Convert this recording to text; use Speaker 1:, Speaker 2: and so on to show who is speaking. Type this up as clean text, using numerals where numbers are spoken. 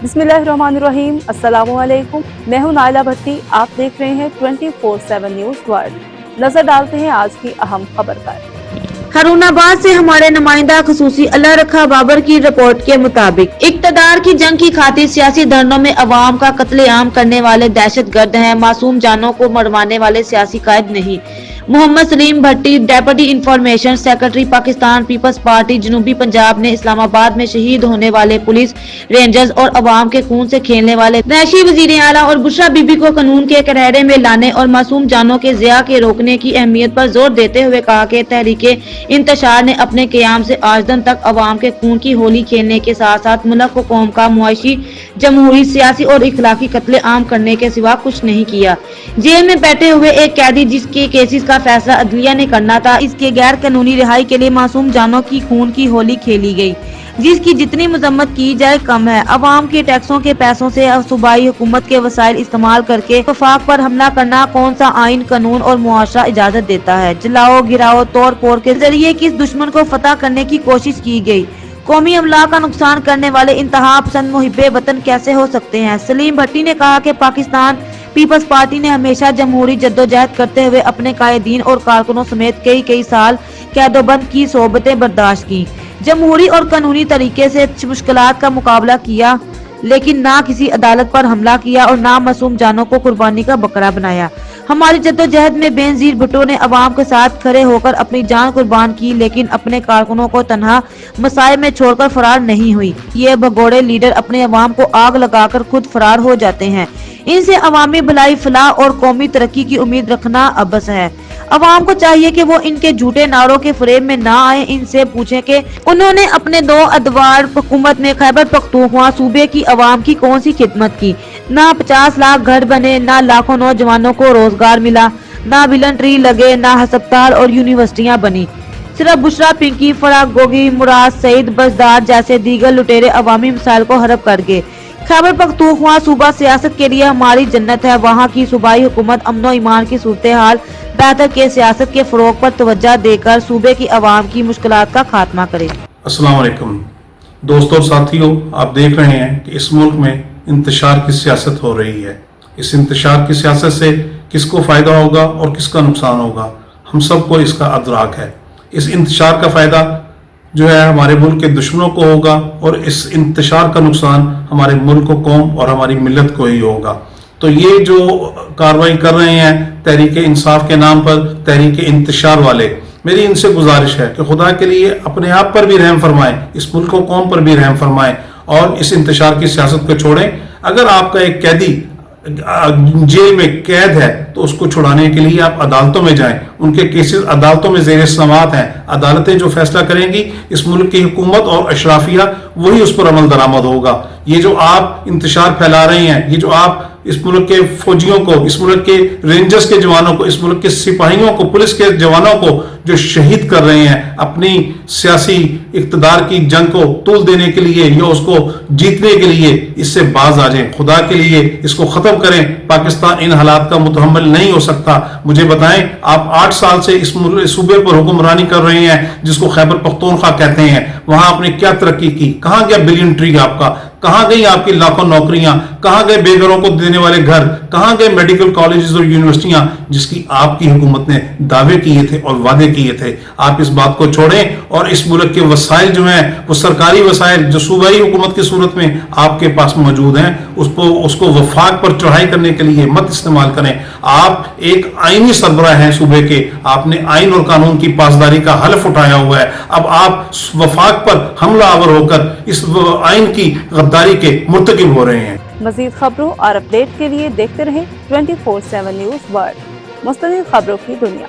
Speaker 1: बिस्मिल्लाहिर्रहमानिर्रहीम, अस्सलामुअलैकुम। मैं हूं नाइला भट्टी। आप देख रहे हैं 24/7 न्यूज वर्ल्ड। नजर डालते हैं आज की अहम खबर पर।
Speaker 2: हारूनाबाद से हमारे नुमाइंदा खसूसी अल्लाह रखा बाबर की रिपोर्ट के मुताबिक इक्तदार की जंग की खातिर सियासी धरनों में अवाम का कत्लेआम करने वाले दहशत गर्द हैं, मासूम जानों को मरवाने वाले सियासी कायद नहीं। Mohammad Saleem Bhatti, deputy information secretary Pakistan peoples party जनूबी पंजाब ने इस्लामाबाद में शहीद होने वाले पुलिस, रेंजर्स और अवाम के खून से खेलने वाले नैशी वजीर आला और बुशरा बीबी को कानून के कटहरे में लाने और मासूम जानों के ज़िया के रोकने की अहमियत पर जोर देते हुए कहा कि तहरीके इंतशार ने अपने क़याम से आज दिन तक अवाम के खून की होली खेलने के साथ साथ मुल्क व कौम का मुआशी, जमहूरी, सियासी और इखलाकी कत्लेआम करने के सिवा कुछ नहीं किया। जेल में बैठे हुए एक कैदी जिसके केसेस का फैसला अदलिया ने करना था, इसके गैर कानूनी रिहाई के लिए मासूम जानों की खून की होली खेली गई, जिसकी जितनी मजम्मत की जाए कम है। अवाम के टैक्सों के पैसों से सूबाई हुकूमत के वसाइल इस्तेमाल करके वफाक पर हमला करना कौन सा आइन, कानून और मुआशरा इजाजत देता है? जलाओ, गिराओ, तोड़ फोड़ के जरिए किस दुश्मन को फतह करने की कोशिश की गई? कौमी अमला का नुकसान करने वाले इंतहा पसंद मुहिब्बे वतन कैसे हो सकते हैं? सलीम भट्टी ने कहा कि पाकिस्तान पीपल्स पार्टी ने हमेशा जमहूरी जद्दोजहद करते हुए अपने कायदीन और कारकुनों समेत कई साल कैदोबंद की सोबतें बर्दाश्त की, जमहूरी और कानूनी तरीके से मुश्किलात का मुकाबला किया, लेकिन ना किसी अदालत पर हमला किया और ना मासूम जानों को कुर्बानी का बकरा बनाया। हमारी जद्दोजहद में बेनजीर भुट्टो ने अवाम के साथ खड़े होकर अपनी जान कुर्बान की, लेकिन अपने कारकुनों को तन्हा मसाइब में छोड़कर फरार नहीं हुई। ये भगोड़े लीडर अपने अवाम को आग लगाकर खुद फरार हो जाते हैं। इनसे अवामी भलाई, फलाह और कौमी तरक्की की उम्मीद रखना अबस है। अवाम को चाहिए कि वो इनके झूठे नारों के फ्रेम में ना आए। इनसे पूछें कि उन्होंने अपने 2 अदवार हुकूमत में खैबर पख्तूनख्वा सूबे की अवाम की कौन सी खिदमत की? ना 50 लाख घर बने, ना लाखों नौजवानों को रोजगार मिला, ना विलन ट्री लगे, ना अस्पताल और यूनिवर्सिटियां बनी। सिर्फ बुशरा, पिंकी, फराग गोगी, मुराद, सईद बजदार जैसे दीगर लुटेरे अवामी मसाइल को हड़प कर गए। खैबर पख्तूनख्वा सूबा सियासत के लिए हमारी जन्नत है। वहाँ की सूबाई हुकूमत अमनो ईमान की सूरत हाल बेहतर के सियासत के फरोग पर तवज्जो देकर सूबे की अवाम की मुश्किलात का खात्मा करे।
Speaker 3: अस्सलाम वालेकुम दोस्तों और साथियों, आप देख रहे हैं कि इस मुल्क में इंतशार की सियासत हो रही है। इस इंतशार की सियासत से किसको फायदा होगा और किसका नुकसान होगा, हम सबको इसका अदराक है। इस इंतशार का फायदा जो है हमारे मुल्क के दुश्मनों को होगा और इस इंतशार का नुकसान हमारे मुल्क को, कौम और हमारी मिल्लत को ही होगा। तो ये जो कार्रवाई कर रहे हैं तहरीके इंसाफ के नाम पर तहरीके इंतशार वाले, मेरी इनसे गुजारिश है कि खुदा के लिए अपने आप पर भी रहम फरमाएं, इस मुल्क को, कौम पर भी रहम फरमाएं और इस इंतशार की सियासत को छोड़ें। अगर आपका एक कैदी जेल में कैद है तो उसको छुड़ाने के लिए आप अदालतों में जाएं। उनके केसेस अदालतों में ज़ेर समाअत हैं। अदालतें जो फैसला करेंगी, इस मुल्क की हुकूमत और अशराफिया वही उस पर अमल दरामद होगा। ये जो आप इंतशार फैला रहे हैं, ये जो आप इस मुल्क के फौजियों को, इस मुल्क के रेंजर्स के जवानों को, इस मुल्क के सिपाहियों को, पुलिस के जवानों को जो शहीद कर रहे हैं अपनी सियासी इक्तदार की जंग को तूल देने के लिए या उसको जीतने के लिए, इससे बाज आ जाएं। खुदा के लिए इसको खत्म करें। पाकिस्तान इन हालात का मुतहम्मिल नहीं हो सकता। मुझे बताएं, आप 8 साल से इस सूबे पर हुक्मरानी कर रहे हैं जिसको खैबर पख्तूनख्वा कहते हैं। वहां आपने क्या तरक्की की? कहां गया बिलियन ट्री आपका? कहां गई आपकी लाखों नौकरियां? कहां गए बेघरों को देने वाले घर? कहां गए मेडिकल कॉलेजेस और यूनिवर्सिटियां जिसकी आपकी हुकूमत ने दावे किए थे और वादे किए थे? आप इस बात को छोड़ें और इस मुल्क के वसाइल जो हैं, वो सरकारी वसाइल जो सूबाई हुकूमत की सूरत में आपके पास मौजूद हैं, उसको वफाक पर चढ़ाई करने के लिए मत इस्तेमाल करें। आप एक आईनी सरबराह हैं सूबे के, आपने आइन और कानून की पासदारी का हलफ उठाया हुआ है। अब आप वफाक पर हमला आवर होकर इस आइन की गद्दारी के मुर्तकिब हो रहे हैं।
Speaker 1: मजीद खबरों और अपडेट के लिए देखते रहें 24/7 न्यूज वर्ल्ड, मुस्तकिल खबरों की दुनिया।